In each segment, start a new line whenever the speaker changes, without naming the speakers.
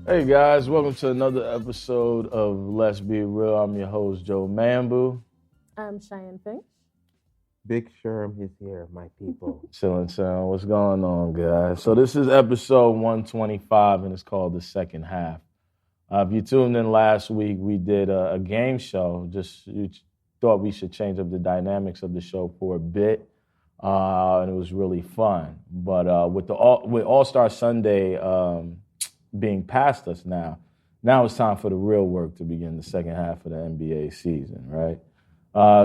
Hey guys, welcome to another episode of Let's Be Real. I'm your host, Joe Mambu.
I'm Cheyenne Finch.
Big Sherm is here, my people.
Chillin' Sound. What's going on, guys? So this is episode 125, and it's called The Second Half. If you tuned in last week, we did a game show. You thought we should change up the dynamics of the show for a bit, and it was really fun. But with All-Star Sunday being past us now it's time for the real work to begin the second half of the NBA season, right?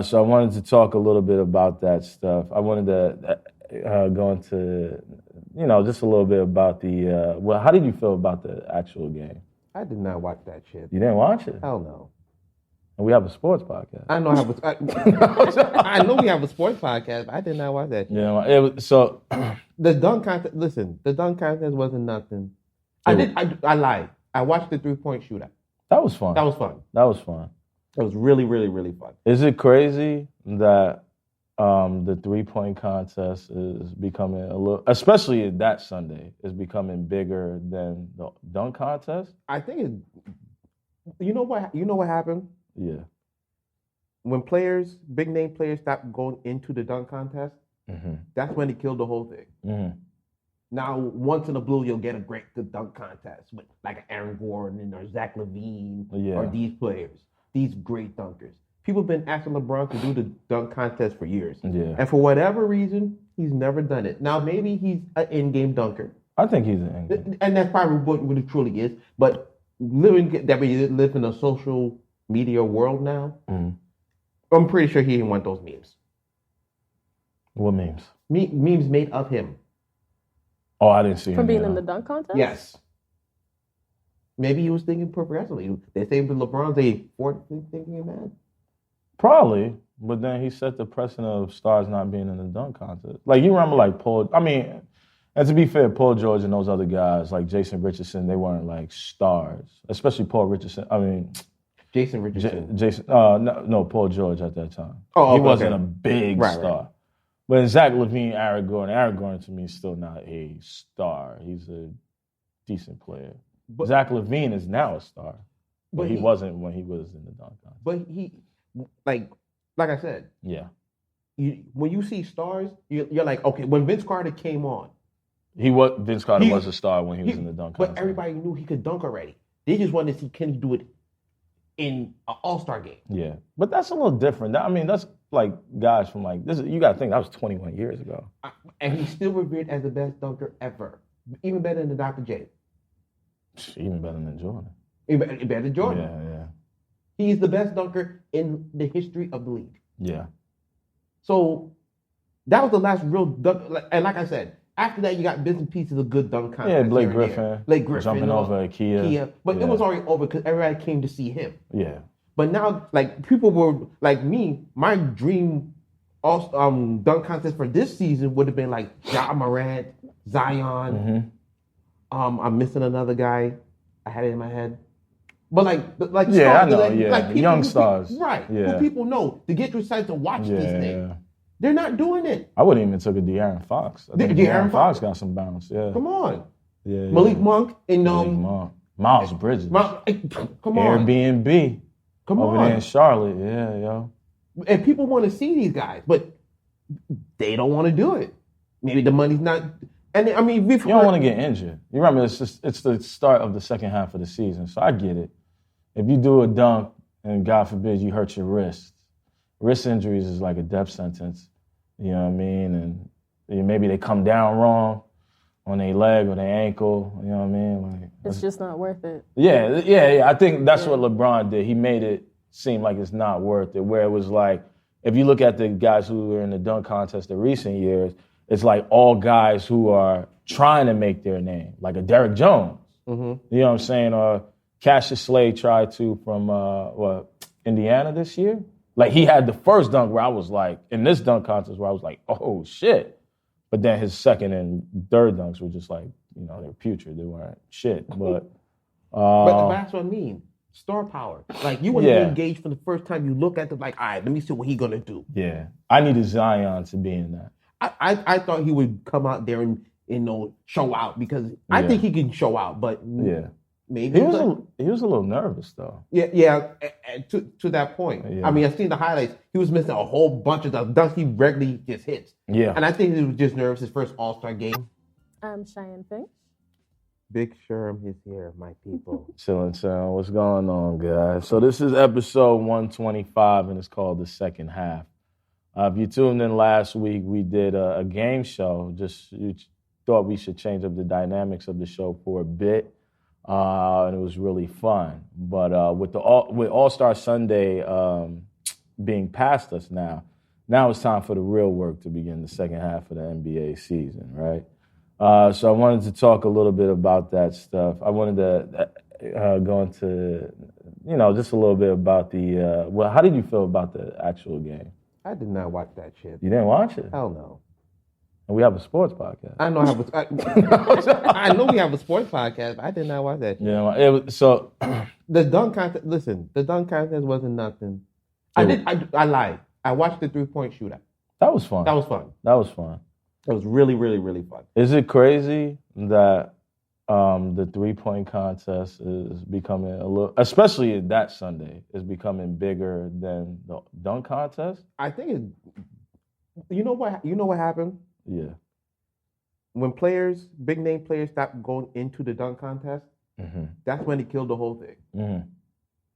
So I wanted to talk a little bit about that stuff. I wanted to go into, just a little bit about how did you feel about the actual game?
I did not watch that shit.
You didn't watch it?
Hell no.
And we have a sports podcast.
I know I know we have a sports podcast, but I did not watch that shit.
The
dunk contest, listen, the dunk contest wasn't nothing. I lied. I watched the 3-point shootout.
That was fun.
That was fun. It was really, really, really fun.
Is it crazy that the 3-point contest is becoming a little, especially that Sunday, is becoming bigger than the dunk contest?
I think you know what happened?
Yeah.
When big name players stopped going into the dunk contest, that's when it killed the whole thing.
Mm-hmm.
Now, once in a blue, you'll get a great dunk contest with like Aaron Gordon or Zach LaVine or these players, these great dunkers. People have been asking LeBron to do the dunk contest for years.
Yeah.
And for whatever reason, he's never done it. Now, maybe he's an in-game dunker.
I think he's an in-game.
And that's probably what it truly is. But we live in a social media world now, I'm pretty sure he didn't want those memes.
What memes?
Memes made of him.
Oh, I didn't see him.
For being in the dunk contest?
Yes. Maybe he was thinking progressively. They say LeBron's a thinking man.
Probably, but then he set the precedent of stars not being in the dunk contest. Like, you remember, like, and to be fair, Paul George and those other guys, like Jason Richardson, they weren't, like, stars. Especially Paul Richardson.
Jason Richardson.
Paul George at that time.
Oh,
he wasn't a big star. Right. But Zach LaVine, Aaron Gordon to me is still not a star. He's a decent player. But Zach LaVine is now a star, but he wasn't when he was in the dunk contest.
But he, like I said,
yeah.
When you see stars, you're like, okay. When Vince Carter came on,
Vince Carter was a star when he was in the dunk contest.
But everybody knew he could dunk already. They just wanted to see can he do it in an All-Star game.
Yeah, but that's a little different. That's like guys from like this. You got to think that was 21 years ago,
and he's still revered as the best dunker ever, even better than Dr. J.
Even better than Jordan.
Even better than Jordan.
Yeah.
He's the best dunker in the history of the league.
Yeah.
So that was the last real dunk. And like I said, after that, you got bits and pieces of good dunk contests.
Yeah, Blake Griffin
jumping
over Kia.
But it was already over because everybody came to see him.
Yeah.
But now, like, people were like me. My dream dunk contest for this season would have been like Ja Morant, Zion. I'm missing another guy. I had it in my head. But like
yeah,
stars,
I know.
like
young stars,
right?
Yeah.
Who people know to get you excited to watch these things.
Yeah.
They're not doing it.
I wouldn't even took a De'Aaron Fox. I think De'Aaron Fox got some bounce. Yeah.
Come on.
Yeah.
Malik Monk and
Miles Bridges.
Come on.
Airbnb.
Come
over
on.
there in Charlotte. Yeah, yo.
And people want to see these guys, but they don't want to do it. Maybe the money's not. And I mean,
you don't want to get injured. You remember, it's the start of the second half of the season, so I get it. If you do a dunk and God forbid you hurt your wrist injuries is like a death sentence. You know what I mean? And maybe they come down wrong on their leg or their ankle. You know what I mean? Like,
it's just not worth it.
Yeah. I think that's what LeBron did. He made it seem like it's not worth it. Where it was like, if you look at the guys who were in the dunk contest in recent years, it's like all guys who are trying to make their name, like a Derrick Jones. You know what I'm saying? Or Cassius Slade tried to from Indiana this year. Like, he had the first dunk where I was like, in this dunk contest where I was like, oh, shit. But then his second and third dunks were just like, they were putrid. They weren't shit. But
that's what I mean. Star power. Like, you want to be engaged from the first time you look at them, like, all right, let me see what he's going to do.
Yeah. I needed Zion to be in that.
I thought he would come out there and show out because I think he can show out, but Maybe
He was a little nervous though.
yeah. To that point,
Yeah.
I mean, I've seen the highlights. He was missing a whole bunch of the dunks he regularly just hits.
Yeah.
And I think he was just nervous. His first All-Star game.
I'm Cheyenne Fink.
Big Sherm is here, my people.
Chillin' sound. What's going on, guys? So this is episode 125, and it's called The Second Half. If you tuned in last week, we did a game show. Just you thought we should change up the dynamics of the show for a bit, and it was really fun. But with All-Star Sunday being past us now it's time for the real work to begin the second half of the NBA season, right? So I wanted to talk a little bit about that stuff. I wanted to go into, just a little bit about the, how did you feel about the actual game?
I did not watch that shit.
You didn't watch it?
Hell no.
And we have a sports podcast.
I know I know we have a sports podcast, but I did not watch that shit.
Yeah, it was, so
the dunk contest. Listen, the dunk contest wasn't nothing. I lied. I watched the 3-point shootout.
That was fun.
That was fun.
That was fun.
It was really, really, really fun.
Is it crazy that the 3-point contest is becoming a little, especially that Sunday, is becoming bigger than the dunk contest?
I think it. You know what happened?
Yeah.
When big name players, stopped going into the dunk contest, that's when it killed the whole thing.
Mm-hmm.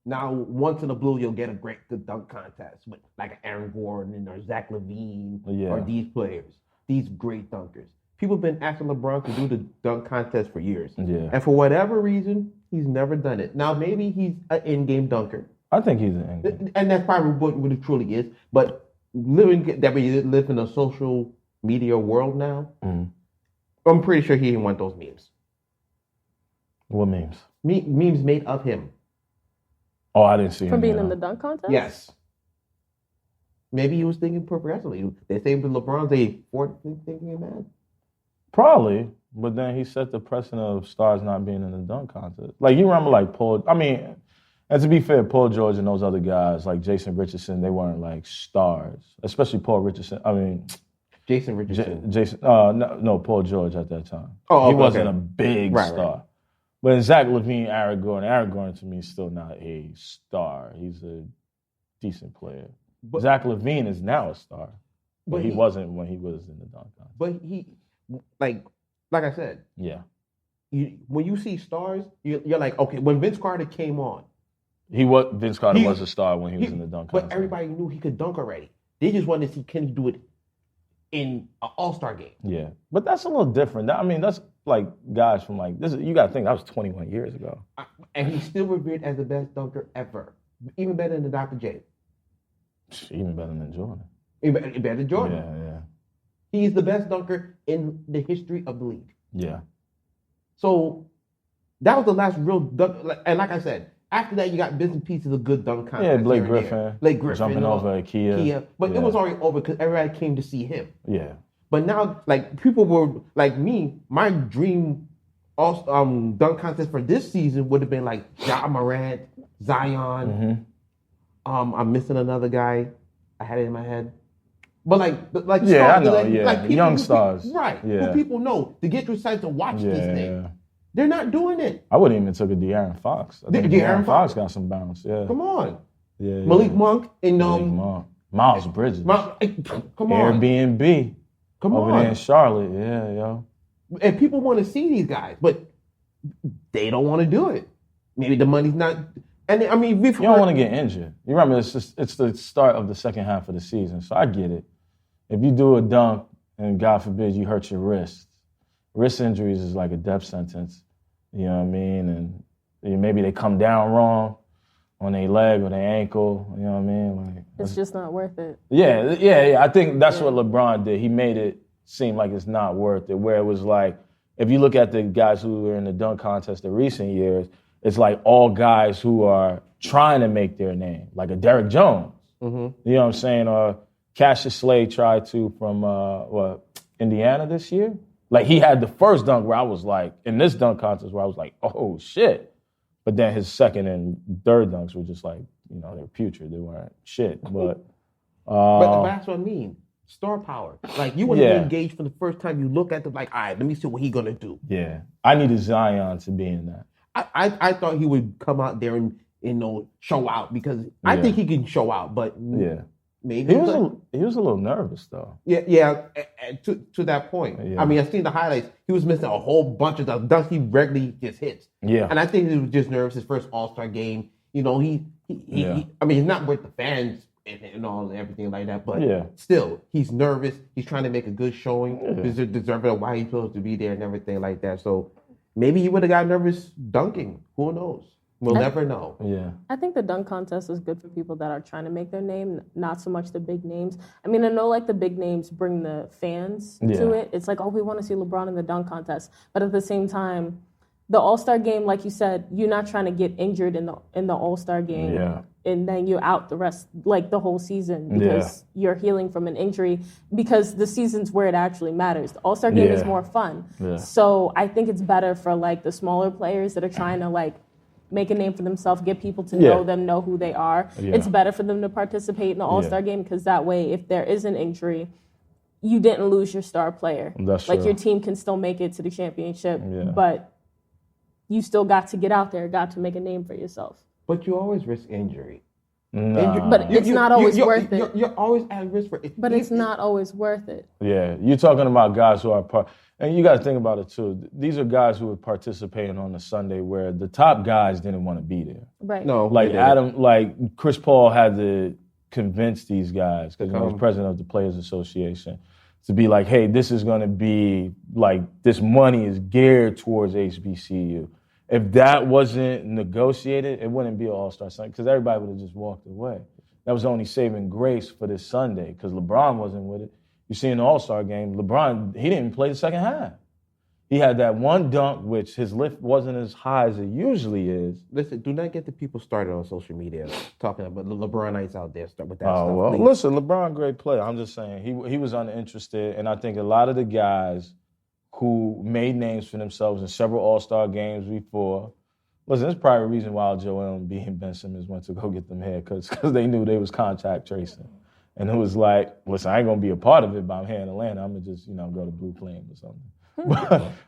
Now, once in a blue, you'll get a great good dunk contest with like Aaron Gordon or Zach LaVine or these players, these great dunkers. People have been asking LeBron to do the dunk contest for years.
Yeah.
And for whatever reason, he's never done it. Now, maybe he's an in-game dunker.
I think he's an in-game.
And that's probably what it truly is. But we live in a social media world now, I'm pretty sure he didn't want those memes.
What memes?
Memes made of him.
Oh, I didn't see him.
From being in the dunk contest?
Yes. Maybe he was thinking progressively. They say with LeBron's a thinking man.
Probably, but then he set the precedent of stars not being in the dunk contest. Like, you remember, like, and to be fair, Paul George and those other guys, like Jason Richardson, they weren't, like, stars. Especially Paul Richardson.
Jason Richardson.
No, Paul George at that time.
Oh,
he wasn't a big star.
Right.
But Zach LaVine, Aaron Gordon to me is still not a star. He's a decent player. But Zach LaVine is now a star, but he wasn't when he was in the dunk contest.
But he, like I said,
yeah.
When you see stars, you're like, okay. When Vince Carter came on,
Vince Carter was a star when he was in the dunk contest.
But everybody knew he could dunk already. They just wanted to see can he do it in an All-Star game.
Yeah, but that's a little different. I mean, that's like guys from like this. You got to think that was 21 years ago,
and he's still revered as the best dunker ever, even better than Dr. J.
Even better than Jordan.
Even better than Jordan.
Yeah.
He's the best dunker in the history of the league.
Yeah.
So that was the last real dunk. And like I said, after that, you got bits and pieces of good dunk contests.
Yeah, Blake Griffin jumping over Kia.
But it was already over because everybody came to see him.
Yeah.
But now, like, people were like me. My dream dunk contest for this season would have been like Ja Morant, Zion. I'm missing another guy. I had it in my head. But like
yeah,
stars,
I know,
like
young stars,
right?
Yeah.
Who people know to get you excited to watch this thing.
Yeah.
They're not doing it.
I wouldn't even took a De'Aaron Fox. I think De'Aaron Fox got some bounce. Yeah.
Come on.
Yeah.
Malik Monk and
Miles Bridges.
Come on.
Airbnb.
Come
over
on.
there in Charlotte. Yeah, yo.
And people want to see these guys, but they don't want to do it. Maybe the money's not. And I mean,
you don't want to get injured. You remember, it's the start of the second half of the season, so I get it. If you do a dunk and God forbid you hurt your wrist injuries is like a death sentence. You know what I mean? And maybe they come down wrong on their leg or their ankle. You know what I mean? Like,
it's just not worth it.
Yeah. I think that's what LeBron did. He made it seem like it's not worth it. Where it was like, if you look at the guys who were in the dunk contest in recent years, it's like all guys who are trying to make their name, like a Derrick Jones. You know what I'm saying? Or Cassius Slade tried to from Indiana this year. Like, he had the first dunk where I was like, in this dunk contest where I was like, oh shit. But then his second and third dunks were just like, you know, they were putrid. They weren't shit. But
that's what I mean. Star power. Like, you want to be engaged from the first time you look at them, like, all right, let me see what he's going to do.
Yeah. I needed Zion to be in that.
I thought he would come out there and show out because I think he can show out, but maybe
he was a little nervous though.
Yeah. To that point,
Yeah.
I mean, I've seen the highlights. He was missing a whole bunch of the dunks he regularly just hits.
Yeah,
and I think he was just nervous. His first All-Star game. You know, he I mean, he's not with the fans and all and everything like that, but still, he's nervous. He's trying to make a good showing. He's deserving of why he's supposed to be there and everything like that. So maybe he would have got nervous dunking. Who knows? We'll never know.
Yeah.
I think the dunk contest is good for people that are trying to make their name, not so much the big names. I mean, I know like the big names bring the fans to it. It's like, oh, we want to see LeBron in the dunk contest. But at the same time, the All-Star game, like you said, you're not trying to get injured in the All-Star game.
Yeah.
And then you're out the rest, like the whole season because you're healing from an injury because the season's where it actually matters. The All-Star game is more fun. Yeah. So I think it's better for like the smaller players that are trying to like make a name for themselves, get people to know them, know who they are. Yeah. It's better for them to participate in the All-Star game because that way, if there is an injury, you didn't lose your star player.
That's
like
true.
your team can still make it to the championship, but you still got to get out there, got to make a name for yourself.
But you always risk injury.
Nah.
But it's not always worth it.
You're always at risk for it.
But it's not always worth it.
Yeah, you're talking about guys who are and you got to think about it too. These are guys who were participating on a Sunday where the top guys didn't want to be there.
Right.
No.
Like like Chris Paul had to convince these guys because he was president of the Players Association to be like, hey, this is going to be like this money is geared towards HBCU. If that wasn't negotiated, it wouldn't be an All-Star Sunday because everybody would have just walked away. That was only saving grace for this Sunday because LeBron wasn't with it. You see in the All-Star game, LeBron, he didn't play the second half. He had that one dunk, which his lift wasn't as high as it usually is.
Listen, do not get the people started on social media talking about the LeBronites out there with that
Oh,
stuff.
well,
please.
listen, LeBron, great player. I'm just saying, he was uninterested, and I think a lot of the guys who made names for themselves in several All-Star games before. Listen, there's probably a reason why Joel Embiid and Ben Simmons went to go get them haircuts because they knew they was contact tracing. And it was like, listen, I ain't going to be a part of it, but I'm here in Atlanta. I'm going to just, go to Blue Flame or something.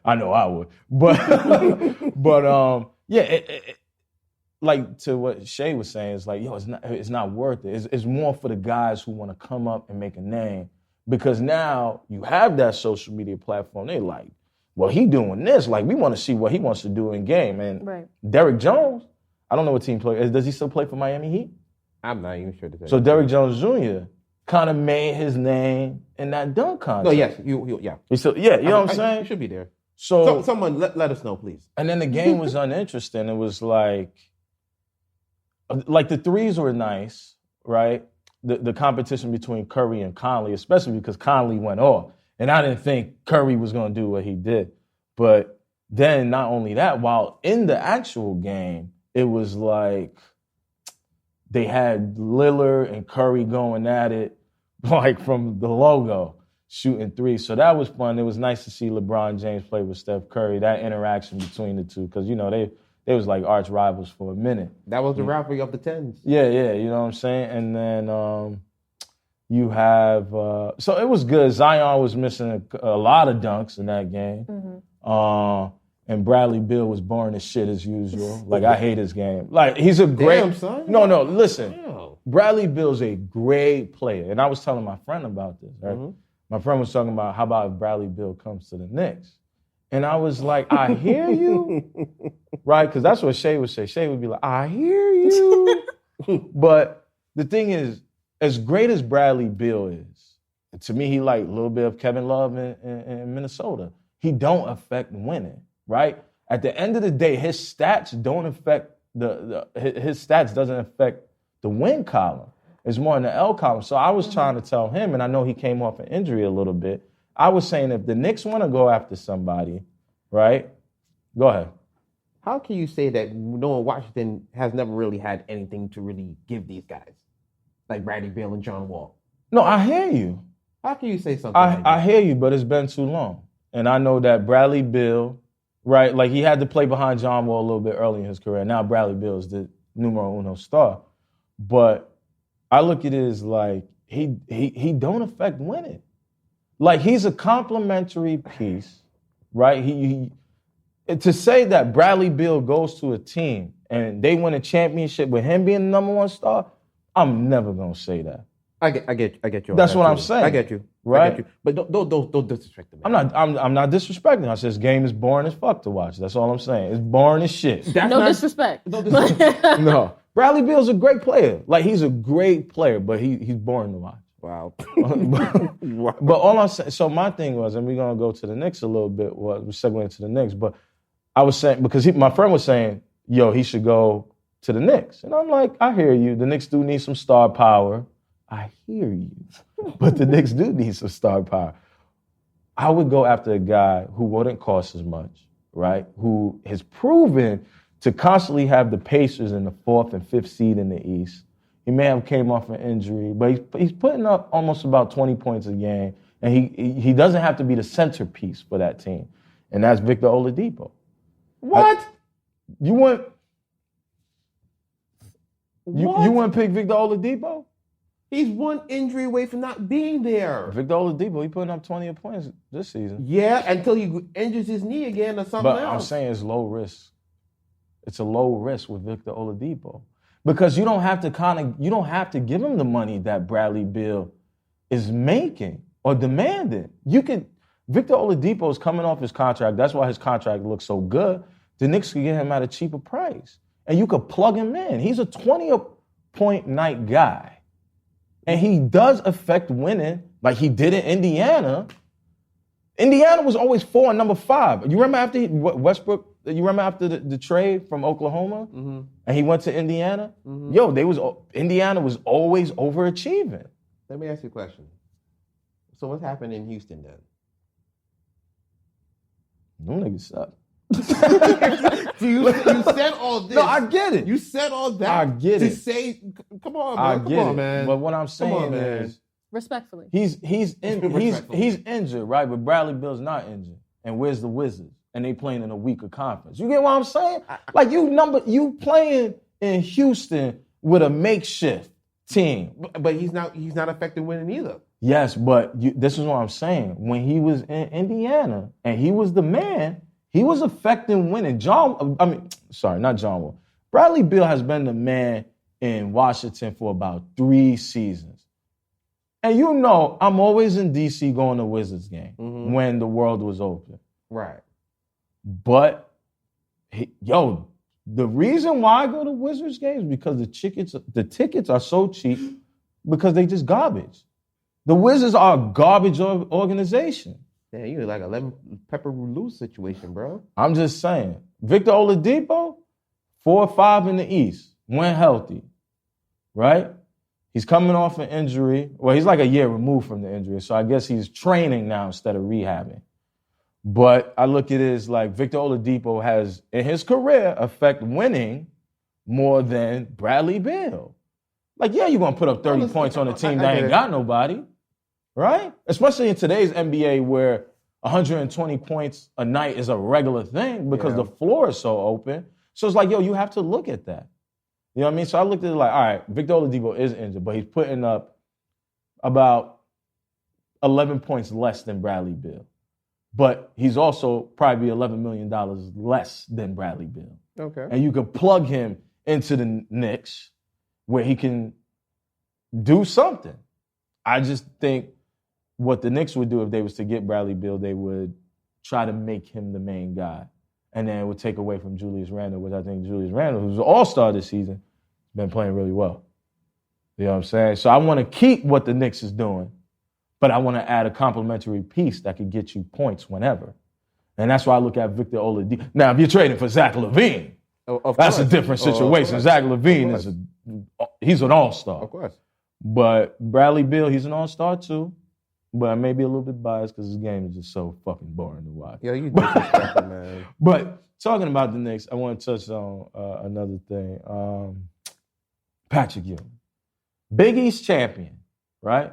I know I would. But like to what Shay was saying, it's like, it's not worth it. It's more for the guys who want to come up and make a name. Because now you have that social media platform. They like, well, he doing this. Like, we want to see what he wants to do in game. And Derrick Jones, I don't know what team plays. Does he still play for Miami Heat?
I'm not even sure.
So Derrick Jones Jr. kind of made his name in that dunk contest.
No, yes, yeah.
You know what I'm saying?
He should be there.
So
someone let us know, please.
And then the game was uninteresting. It was like the threes were nice, right? The competition between Curry and Conley, especially because Conley went off. And I didn't think Curry was going to do what he did. But then not only that, while in the actual game, it was like they had Lillard and Curry going at it, like from the logo, shooting threes. So that was fun. It was nice to see LeBron James play with Steph Curry, that interaction between the two, because, they was like arch rivals for a minute.
That was the rivalry of the 10s.
Yeah, you know what I'm saying? And then you have, so it was good. Zion was missing a lot of dunks in that game. Mm-hmm. And Bradley Beal was boring as shit as usual. Like, I hate his game. Like, he's a great...
Damn, son.
No, listen. Damn. Bradley Beal's a great player. And I was telling my friend about this, right? Mm-hmm. My friend was talking about how about if Bradley Beal comes to the Knicks? And I was like, I hear you. Right? Because that's what Shay would say. Shay would be like, I hear you. But the thing is, as great as Bradley Beal is, to me, he like a little bit of Kevin Love in Minnesota. He don't affect winning, right? At the end of the day, his stats don't affect his stats doesn't affect the win column. It's more in the L column. So I was trying to tell him, and I know he came off an injury a little bit. I was saying if the Knicks want to go after somebody, right? Go ahead.
How can you say that knowing Washington has never really had anything to really give these guys, like Bradley Beal and John Wall?
No, I hear you.
How can you say something like that?
I hear you, but it's been too long. And I know that Bradley Beal, right, like he had to play behind John Wall a little bit early in his career. Now Bradley Beal is the numero uno star. But I look at it as like he don't affect winning. Like he's a complimentary piece, right? to say that Bradley Beal goes to a team and they win a championship with him being the number one star, I'm never gonna say that.
I get you.
That's what I'm saying.
I get you.
Right?
I get you. But don't disrespect the man.
I'm not disrespecting. I said this game is boring as fuck to watch. That's all I'm saying. It's boring as shit.
Disrespect.
No disrespect.
No. Bradley Beal's a great player. Like, he's a great player, but he's boring to watch.
Wow.
But all I'm saying, so my thing was, and we're gonna go to the Knicks a little bit. We're segueing to the Knicks, but I was saying, because my friend was saying, yo, he should go to the Knicks. And I'm like, I hear you. The Knicks do need some star power. I hear you. But the Knicks do need some star power. I would go after a guy who wouldn't cost as much, right? Who has proven to constantly have the Pacers in the 4th and 5th seed in the East. He may have came off an injury, but he's putting up almost about 20 points a game, and he doesn't have to be the centerpiece for that team, and that's Victor Oladipo.
What?
You want pick Victor Oladipo?
He's one injury away from not being there.
Victor Oladipo, he putting up 20 points this season.
Yeah, until he injures his knee again or something else.
But I'm saying it's low risk. It's a low risk with Victor Oladipo. Because you don't have to give him the money that Bradley Beal is making or demanding. Victor Oladipo is coming off his contract. That's why his contract looks so good. The Knicks could get him at a cheaper price. And you could plug him in. He's a 20-point night guy. And he does affect winning like he did in Indiana. Indiana was always 4 and number 5. You remember after Westbrook? You remember after the trade from Oklahoma, and he went to Indiana? Indiana was always overachieving.
Let me ask you a question. So what's happened in Houston then?
Them niggas suck.
you said all this.
No, I get it.
You said all that.
I get it.
Say, come on, man.
But what I'm saying is,
respectfully,
he's injured, right? But Bradley Beal's not injured. And where's the Wizards? And they playing in a weaker conference. You get what I'm saying? Like you playing in Houston with a makeshift team.
But he's not affected winning either.
Yes, but this is what I'm saying. When he was in Indiana and he was the man, he was affecting winning. Not John Wall. Bradley Beal has been the man in Washington for about 3 seasons. And I'm always in D.C. going to Wizards game when the world was open.
Right.
But, the reason why I go to Wizards games is because the tickets are so cheap because they just garbage. The Wizards are a garbage organization.
Yeah, you're like a lemon pepper loose situation, bro.
I'm just saying. Victor Oladipo, 4 or 5 in the East, when healthy, right? He's coming off an injury. Well, he's like a year removed from the injury, so I guess he's training now instead of rehabbing. But I look at it as like Victor Oladipo has, in his career, affect winning more than Bradley Beal. Like, yeah, you're going to put up 30 points on a team that ain't got nobody, right? Especially in today's NBA where 120 points a night is a regular thing because the floor is so open. So it's like, you have to look at that. You know what I mean? So I looked at it like, all right, Victor Oladipo is injured, but he's putting up about 11 points less than Bradley Beal. But he's also probably $11 million less than Bradley Beal.
Okay.
And you could plug him into the Knicks where he can do something. I just think what the Knicks would do if they was to get Bradley Beal, they would try to make him the main guy. And then it would take away from Julius Randle, which I think Julius Randle, who's an all-star this season, has been playing really well. You know what I'm saying? So I want to keep what the Knicks is doing, but I want to add a complementary piece that could get you points whenever. And that's why I look at Victor Oladipo. Now, if you're trading for Zach LaVine, that's a different situation. Zach LaVine he's an all-star.
Of course.
But Bradley Beal, he's an all-star too. But I may be a little bit biased because his game is just so fucking boring to watch.
Yeah, you disrespectful, man.
But talking about the Knicks, I want to touch on another thing. Patrick Ewing. Big East champion, right?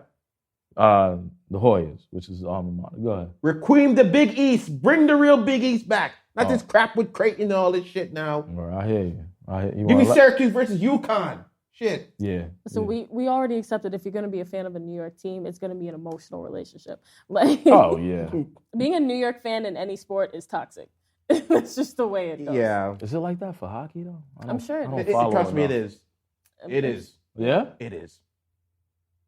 The Hoyas, which is his alma mater. Go ahead.
Requiem the Big East. Bring the real Big East back. Not this crap with Creighton and all this shit now.
Right, I hear you.
Give me Syracuse versus UConn. Shit.
Yeah.
So we already accepted if you're going to be a fan of a New York team, it's going to be an emotional relationship. Like,
oh, yeah.
Being a New York fan in any sport is toxic. That's just the way it goes.
Yeah.
Is it like that for hockey though?
I'm sure it is.
Trust me, it is. It is.
Yeah?
It is.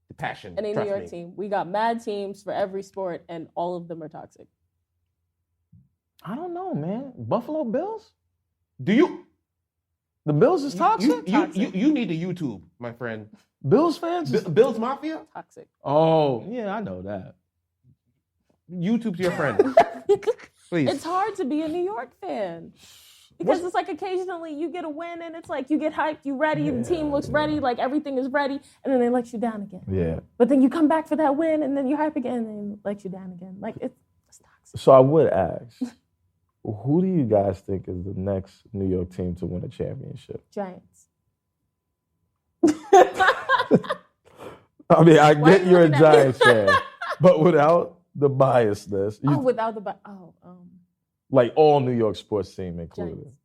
The passion.
Any New
trust
York
me.
team. We got mad teams for every sport, and all of them are toxic.
I don't know, man. Buffalo Bills?
Do you?
The Bills is toxic?
You need the YouTube, my friend.
Bills fans?
Bills Mafia?
Toxic.
Oh, yeah, I know that.
YouTube's your friend. Please.
It's hard to be a New York fan. Because it's like occasionally you get a win and it's like you get hyped, you ready, the team looks ready, like everything is ready, and then they let you down again.
Yeah.
But then you come back for that win and then you hype again and then they let you down again. Like it's toxic.
So I would ask, who do you guys think is the next New York team to win a championship?
Giants.
I mean, I
Why
get
are you
you're a
looking at
Giants
me?
fan, but without the biasness,
Without the
like all New York sports team included.
Giants.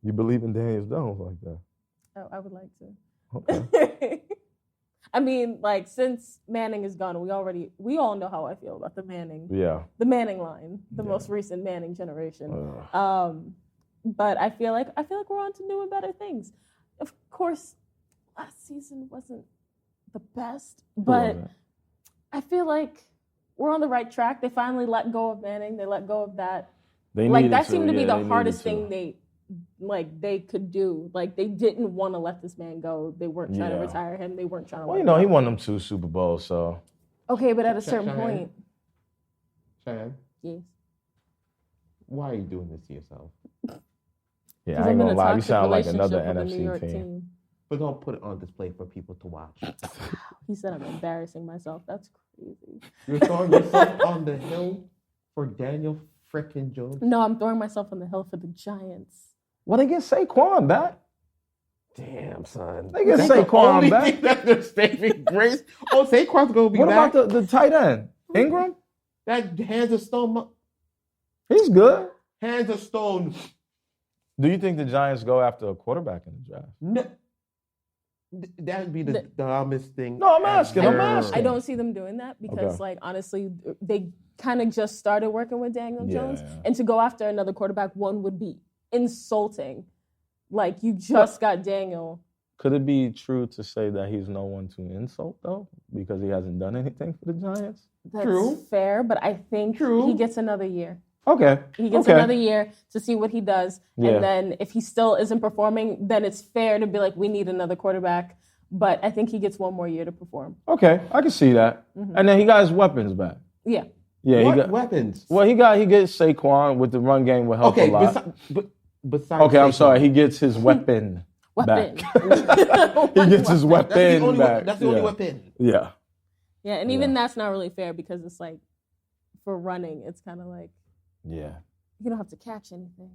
You believe in Daniel Jones like that?
Oh, I would like to.
Okay.
I mean, like since Manning is gone, we all know how I feel about the Manning line, the most recent Manning generation. But I feel like we're on to new and better things. Of course, last season wasn't the best, but I feel like we're on the right track. They finally let go of Manning. They let go of that. That seemed to be the hardest thing they could do. Like they didn't want to let this man go. They weren't trying to retire him. They weren't trying to.
Well, you know, he won them 2 Super Bowls, so.
Okay, but at a certain point.
Cheyenne?
Yes.
Why are you doing this to yourself?
Yeah, I ain't gonna lie. You sound like another
with
NFC
New York
team.
But don't put it on display for people to watch.
He said I'm embarrassing myself. That's crazy.
You're throwing yourself on the hill for Daniel frickin' Jones?
No, I'm throwing myself on the hill for the Giants.
Well, they get Saquon back.
Damn, son.
They get Saquon back.
That's their saving grace. Oh, Saquon's gonna be
what
back.
What about the tight end? Ingram?
That hands of stone.
He's good.
Hands of stone.
Do you think the Giants go after a quarterback in the draft?
No. That would be the dumbest thing.
No, I'm asking.
I don't see them doing that because, like, honestly, they kind of just started working with Daniel Jones. And to go after another quarterback, one would be insulting. Like, you just got Daniel.
Could it be true to say that he's no one to insult, though, because he hasn't done anything for the Giants?
That's fair, but I think he gets another year.
Okay.
He gets another year to see what he does. Yeah. And then if he still isn't performing, then it's fair to be like, we need another quarterback. But I think he gets one more year to perform.
Okay, I can see that. Mm-hmm. And then he got his weapons back.
Yeah.
Yeah.
What
he got
weapons?
Well, he gets Saquon with the run game will help a lot.
Besides
I'm sorry. He gets his weapon back. He gets his weapon back.
That's the only weapon.
Yeah.
Yeah, and even that's not really fair because it's like, for running, it's kind of like, you don't have to catch anything.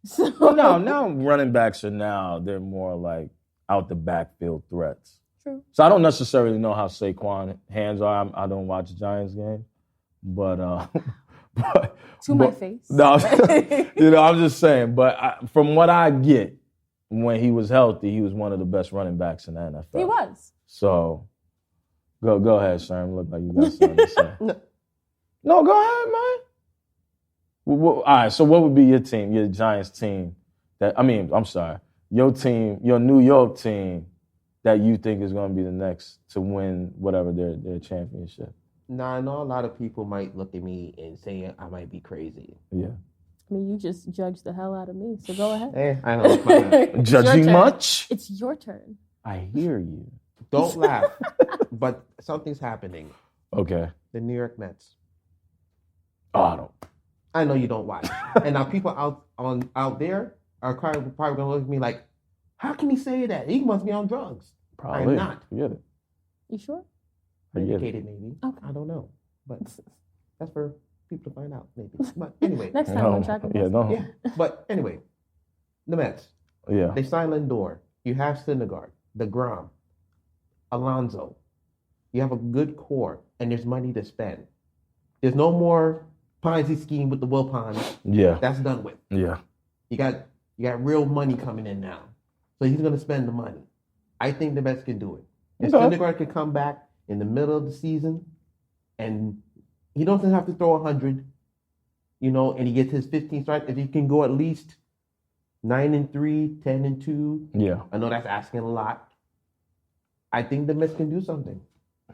So
well, now running backs they're more like out the backfield threats.
True.
So I don't necessarily know how Saquon hands are. I don't watch Giants game, but
my face.
No, I'm just saying. But from what I get, when he was healthy, he was one of the best running backs in the NFL.
He was.
So go ahead, Sherm. Look like you got something to say. No, go ahead, man. All right, so what would be your team, your Giants team? Your team, your New York team that you think is going to be the next to win whatever their championship?
Now, I know a lot of people might look at me and say I might be crazy.
Yeah.
I mean, you just judged the hell out of me, so go ahead.
I know.
Judging much?
It's your turn.
I hear you.
Don't laugh, but something's happening.
Okay.
The New York Mets.
Oh,
I know you don't watch. And now people out there are probably going to look at me like, how can he say that? He must be on drugs.
Probably.
I'm not.
I get it.
You sure?
Educated, maybe.
Okay.
I don't know. But that's for people to find out, maybe. But anyway.
Next time we'll check
them.
Yeah. But anyway, the Mets.
Yeah.
They signed Lindor. You have Syndergaard, DeGrom, Alonso. You have a good core, and there's money to spend. There's no more Ponzi scheme with the Wilpons.
Yeah.
That's done with.
Yeah.
You got real money coming in now. So he's going to spend the money. I think the Mets can do it. If Syndergaard can come back in the middle of the season, and he doesn't have to throw 100, and he gets his 15 starts, if he can go at least 9-3, 10-2.
Yeah.
I know that's asking a lot. I think the Mets can do something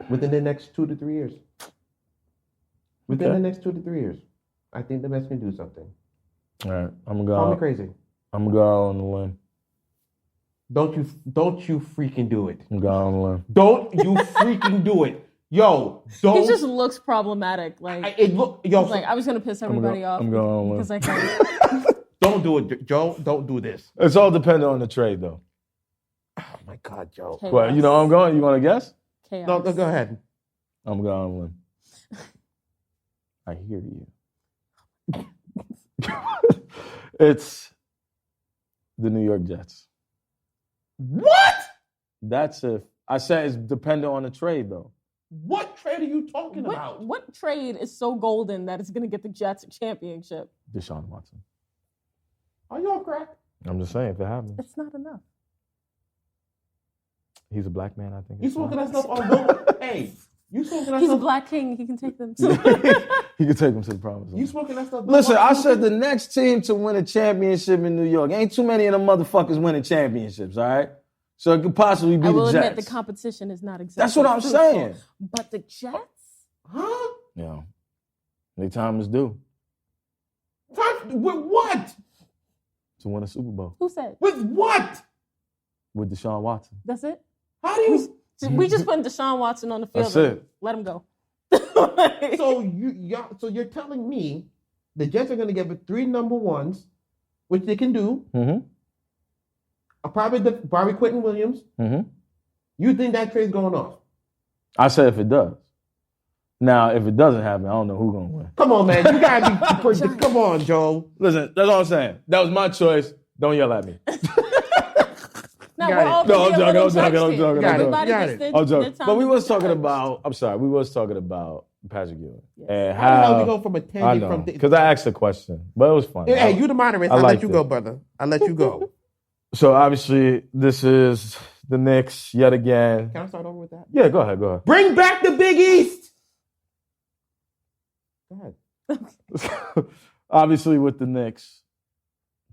within the next 2 to 3 years. Within the next 2 to 3 years, I think the Mets can do something.
All right, I'm gonna go.
Call me crazy.
I'm gonna go out on the limb.
Don't you freaking do it.
I'm going on the limb.
Don't you freaking do it. Yo, don't.
He just looks problematic. Like
He's
like I was gonna piss everybody off.
I'm going on the
because
limb.
I can.
Don't do it, Joe. Don't do this.
It's all dependent on the trade, though.
Oh my God, Joe.
Chaos.
Well, you know where I'm going? You want to guess?
Chaos.
No, go ahead.
I'm going on the limb. I hear you. It's the New York Jets.
What?
That's if I said it's dependent on the trade, though.
What trade are you talking about?
What trade is so golden that it's going to get the Jets a championship?
Deshaun Watson.
Are you on crack?
I'm just saying, if it happens.
It's not enough.
He's a black man, I think.
You smoking that stuff on gold? Hey, you smoking that
He's a
stuff?
black king. He can take them.
He could take him to the promised land.
You smoking that stuff?
Listen, I said the next team to win a championship in New York. Ain't too many of them motherfuckers winning championships, all right? So it could possibly be
I will
the Jets.
admit the competition is not exactly.
That's what I'm
fruitful.
saying.
But the Jets?
Huh?
Yeah. Their time is due
With what?
to win a Super Bowl
Who said?
With what?
with Deshaun Watson.
That's it?
How do you?
We just put Deshaun Watson on the field.
That's it.
Let him go.
So you're telling me the Jets are going to give it 3 number ones, which they can do.
Mm-hmm.
Probably Quentin Williams.
Mm-hmm.
You think that trade's going off?
I said if it does. Now, if it doesn't happen, I don't know who's going to win.
Come on, man. You gotta be. Come on, Joe.
Listen, that's all I'm saying. That was my choice. Don't yell at me.
Now
Got
we're
it.
all
No, I'm
gonna be a little
joking, I'm
touched
joking,
here.
I'm joking.
Everybody
Got
gets
it.
their-
I'm
their
joking.
time
But we
to
was
be
talking
judged.
about, I'm sorry, we was talking about Patrick Ewing.
Yes.
And
How the hell
how,
we go from a
I
tangent
know,
from
because I asked a question, but it was fun.
Hey, you the moderator.
I
I'll let
liked
you
it.
go, brother. I'll let you go.
So obviously, this is the Knicks yet again.
Can I start over with that?
Yeah, go ahead.
Bring back the Big East. Go ahead.
Obviously, with the Knicks,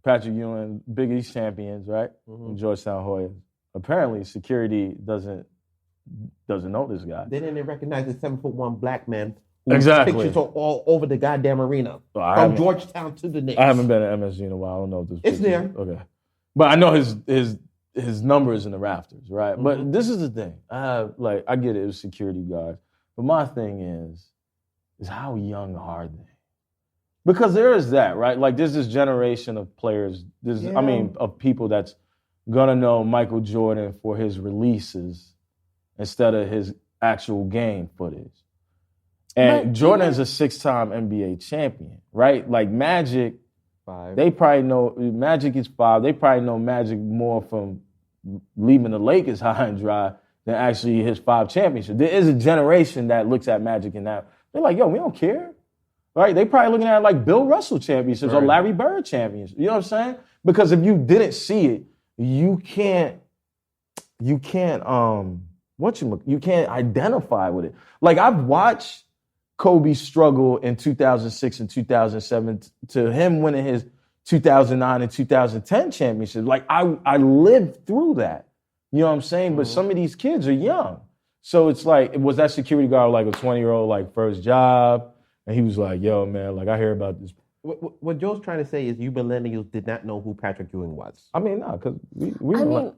Patrick Ewing, Big East champions, right?
Mhm.
Georgetown Hoyas. Apparently, security doesn't know this guy.
They didn't recognize the 7'1" black man whose
Exactly.
pictures are all over the goddamn arena.
So I
From
haven't-
Georgetown to the Knicks.
I haven't been at MSG in a while. I don't know if this.
It's
picture-
there.
Okay, but I know his numbers in the rafters, right?
Mhm.
But this is the thing. I get it. It was security guards, but my thing is how young are they? Because there is that, right? Like there's this generation of players. Of people that's gonna know Michael Jordan for his releases instead of his actual game footage. And
But
Jordan's a 6-time NBA champion, right? Like Magic,
5.
they probably know Magic is 5. They probably know Magic more from leaving the Lakers high and dry than actually his 5 championships. There is a generation that looks at Magic and that they're like, yo, we don't care. Right? They probably looking at it like Bill Russell championships or
Right.
Larry Bird championships. You know what I'm saying? Because if you didn't see it, you can't identify with it. Like I've watched Kobe struggle in 2006 and 2007 to him winning his 2009 and 2010 championships. Like I lived through that. You know what I'm saying? But some of these kids are young. So it's like, was that security guard like a 20-year-old like first job? And he was like, yo, man, like I hear about this.
What Joe's trying to say is you millennials did not know who Patrick Ewing was.
I mean, no, because we millennials.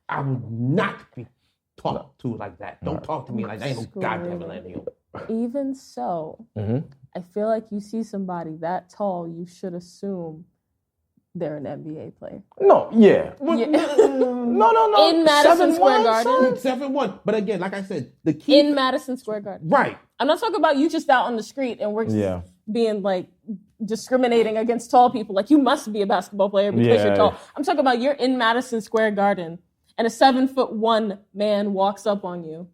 I would not be talked to like that. Don't talk to me like that. Ain't no
Screw
goddamn
it.
millennial.
Even so, I feel like you see somebody that tall, you should assume they're an NBA player.
No, yeah.
Yeah.
No.
In Madison
7'1",
Square Garden?
son?
7'1". But again, like I said, the key.
In Madison Square Garden.
Right.
I'm not talking about you just out on the street and we're just
Yeah.
being like discriminating against tall people. Like you must be a basketball player because
Yeah.
you're tall. I'm talking about you're in Madison Square Garden and a 7'1" man walks up on you.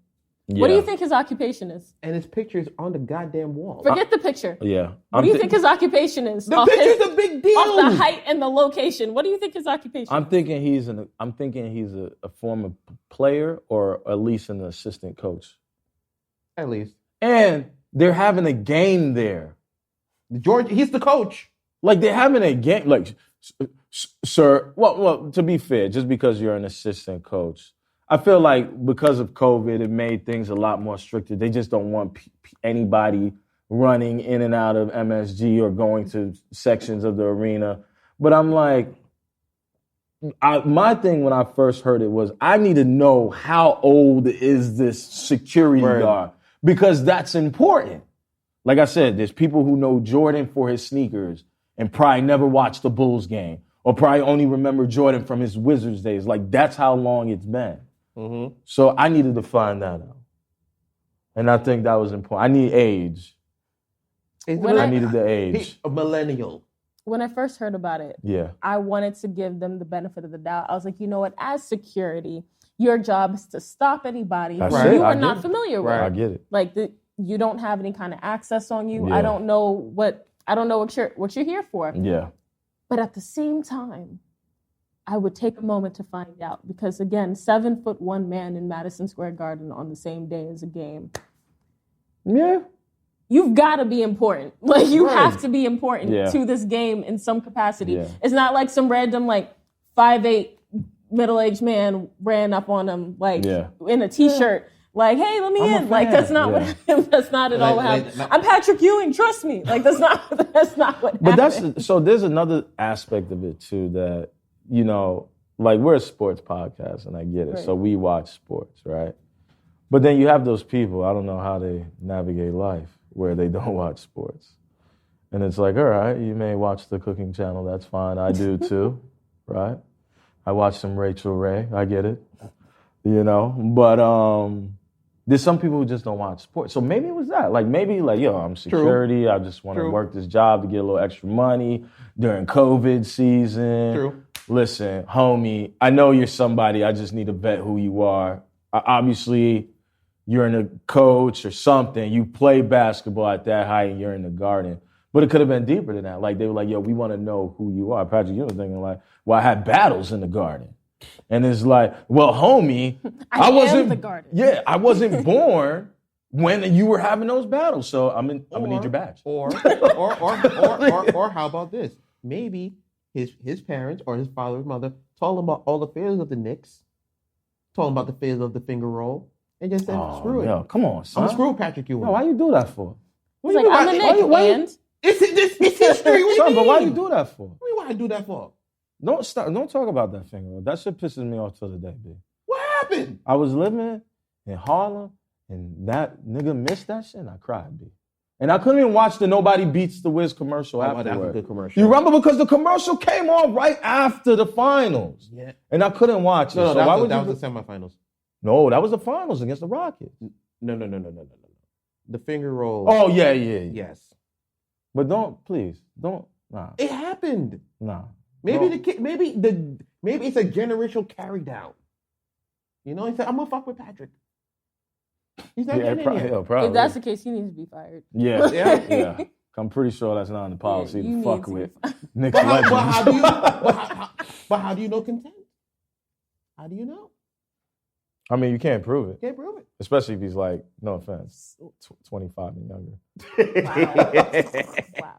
What do you think his occupation is?
And his picture is on the goddamn wall.
Forget the picture.
Yeah.
What do you think his occupation is?
The picture's a big deal.
Off the height and the location. What do you think his occupation
I'm thinking he's a former player or at least an assistant coach.
At least.
And they're having a game there.
George, he's the coach.
Like, they're having a game. Like, sir, well, to be fair, just because you're an assistant coach, I feel like because of COVID, it made things a lot more stricter. They just don't want anybody running in and out of MSG or going to sections of the arena. But I'm like, my thing when I first heard it was, I need to know how old is this security guard, because that's important. Like I said, there's people who know Jordan for his sneakers and probably never watched the Bulls game, or probably only remember Jordan from his Wizards days. Like, that's how long it's been. Mm-hmm. So I needed to find that out. And I think that was important. I need age. I needed the age.
A millennial.
When I first heard about it, I wanted to give them the benefit of the doubt. I was like, you know what? As security, your job is to stop anybody who you are not familiar with.
I get it.
Like, you don't have any kind of access on you. I don't know what you're here for.
Yeah.
But at the same time, I would take a moment to find out, because again, 7'1" man in Madison Square Garden on the same day as a game.
Yeah.
You've got to be important. Like, you have to be important to this game in some capacity. Yeah. It's not like some random, like, 5'8" middle-aged man ran up on him, like, in a T-shirt. Like, hey, let me in. Like, that's not what. That's not at all what happened. I'm Patrick Ewing. Trust me. Like, that's not what.
But
happened.
so there's another aspect of it too that, you know, like, we're a sports podcast, and I get it. Right. So we watch sports, right? But then you have those people. I don't know how they navigate life where they don't watch sports, and it's like, all right, you may watch the cooking channel. That's fine. I do too, right? I watch some Rachel Ray. I get it, you know. But there's some people who just don't watch sports. So maybe it was that. Like, maybe, like, yo, I'm security. True. I just want to work this job to get a little extra money during COVID season.
True.
Listen, homie, I know you're somebody. I just need to vet who you are. Obviously, you're in a coach or something. You play basketball at that height and you're in the Garden. But it could have been deeper than that. Like, they were like, yo, we want to know who you are. Patrick, you were thinking like, well, I had battles in the Garden. And it's like, well, homie, I wasn't the Garden. Yeah, I wasn't born when you were having those battles. So I'm gonna need your badge.
Or how about this? Maybe his parents or his father or mother told him about all the failures of the Knicks, told him about the failures of the finger roll, and just said, screw it.
Yo, come on, son.
I'm screwed, Patrick Ewing.
No, why you do that for?
He's like, I'm a Knick,
It's history. What
son, but why you do that for?
What do you want to do that for?
Don't talk about that finger roll. That shit pisses me off till the day, B.
What happened?
I was living in Harlem, and that nigga missed that shit, and I cried, B. And I couldn't even watch the Nobody Beats the Wiz commercial afterward.
That was a good commercial.
You remember? Because the commercial came on right after the finals.
Yeah.
And I couldn't watch it.
No, that was the semifinals.
No, that was the finals against the Rockets.
No. The finger roll.
Oh, yeah.
Yes.
But nah.
It happened.
Nah.
Maybe it's a generational carry down. You know, he said, I'm gonna fuck with Patrick. He's not getting in here.
Probably.
If that's the case, he needs to be fired.
Yeah. I'm pretty sure that's not in the policy to fuck with Knicks legends.
But how do you know content? How do you know?
I mean, you can't prove it.
Can't prove it.
Especially if he's like, no offense, 25 and younger.
Wow.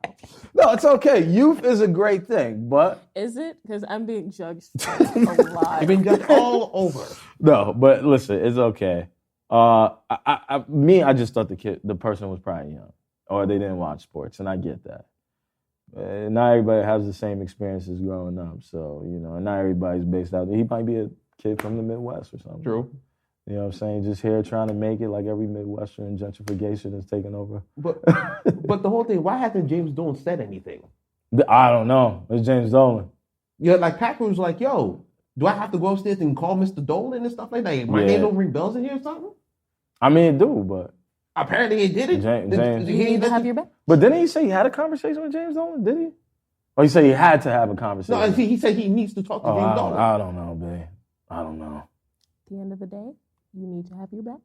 No, it's okay. Youth is a great thing, but...
Is it? Because I'm being judged a lot.
You've been judged all over.
No, but listen, it's okay. I just thought the person was probably young, or they didn't watch sports, and I get that. Not everybody has the same experiences growing up, so, you know, and not everybody's based out there. He might be a kid from the Midwest or something.
True.
You know what I'm saying? Just here trying to make it, like every Midwestern gentrification is taking over.
But the whole thing, why hasn't James Dolan said anything?
I don't know. It's James Dolan.
Yeah, like Patrick was like, yo, do I have to go upstairs and call Mr. Dolan and stuff like that? My name don't ring bells in here or something?
I mean, it do, but...
Apparently he did it.
James, you need to have your back.
But didn't he say he had a conversation with James Dolan? Did he? Or he said he had to have a conversation?
No, he said he needs to talk to James Dolan.
I don't know, babe. I don't know.
At the end of the day, you need to have your badge.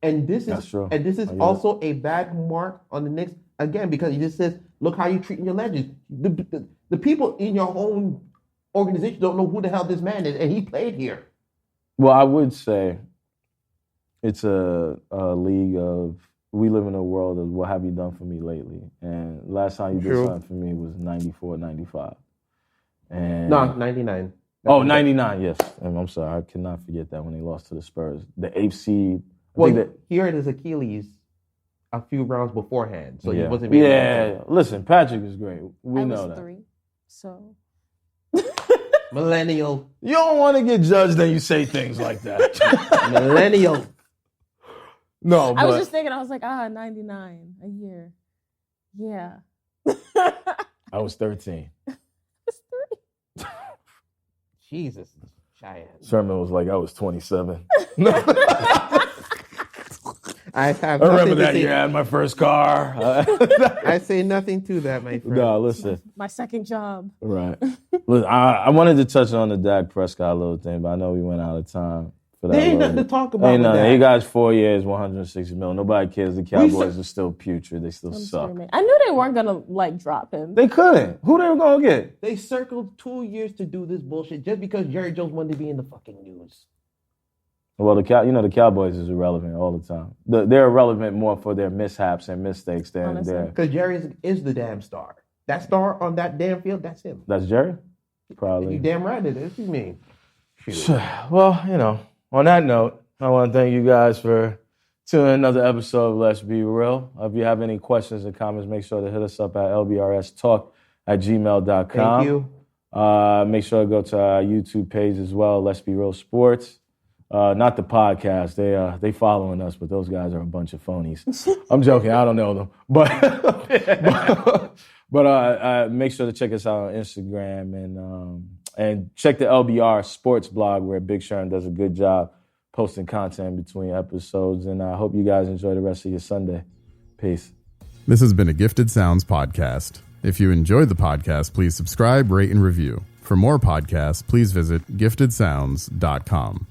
And this is true. And this is also a bad mark on the Knicks, again, because he just says, look how you're treating your legends. The people in your own organization don't know who the hell this man is, and he played here.
Well, I would say it's a league of we live in a world of what have you done for me lately? And last time you did something for me was 94, 95. And
no, 99.
Oh, 99, yes. And I'm sorry, I cannot forget that when they lost to the Spurs. The 8th seed.
Well, he hurt his Achilles a few rounds beforehand, so he wasn't.
Listen, Patrick is great. We know that.
3, so.
Millennial.
You don't want to get judged and you say things like that.
Millennial.
No, but
I was just thinking, I was like, 99 a year. Yeah.
I was 13.
Jesus, Cheyenne.
Sherman was like, I was 27.
I
remember that year I had my first car.
I say nothing to that, my friend.
No, listen.
My second job.
Right. Listen, I wanted to touch on the Dak Prescott little thing, but I know we went out of time for that.
There ain't nothing to talk about.
Ain't nothing.
That.
He got 4 years, $160 million. Nobody cares. The Cowboys are still putrid. They still suck.
I knew they weren't gonna drop him.
They couldn't. Who they were gonna get?
They circled 2 years to do this bullshit just because Jerry Jones wanted to be in the fucking news.
Well, the Cowboys is irrelevant all the time. They're irrelevant more for their mishaps and mistakes than their.
Because Jerry is the damn star. That star on that damn field, that's him.
That's Jerry? Probably.
You damn right it is. What do you mean?
Well, on that note, I want to thank you guys for tuning in another episode of Let's Be Real. If you have any questions or comments, make sure to hit us up at lbrstalk@gmail.com.
Thank you.
Make sure to go to our YouTube page as well, Let's Be Real Sports. Not the podcast. They following us, but those guys are a bunch of phonies. I'm joking. I don't know them, but make sure to check us out on Instagram and check the LBR Sports blog where Big Sharon does a good job posting content between episodes. And I hope you guys enjoy the rest of your Sunday. Peace.
This has been a Gifted Sounds podcast. If you enjoyed the podcast, please subscribe, rate, and review. For more podcasts, please visit giftedsounds.com.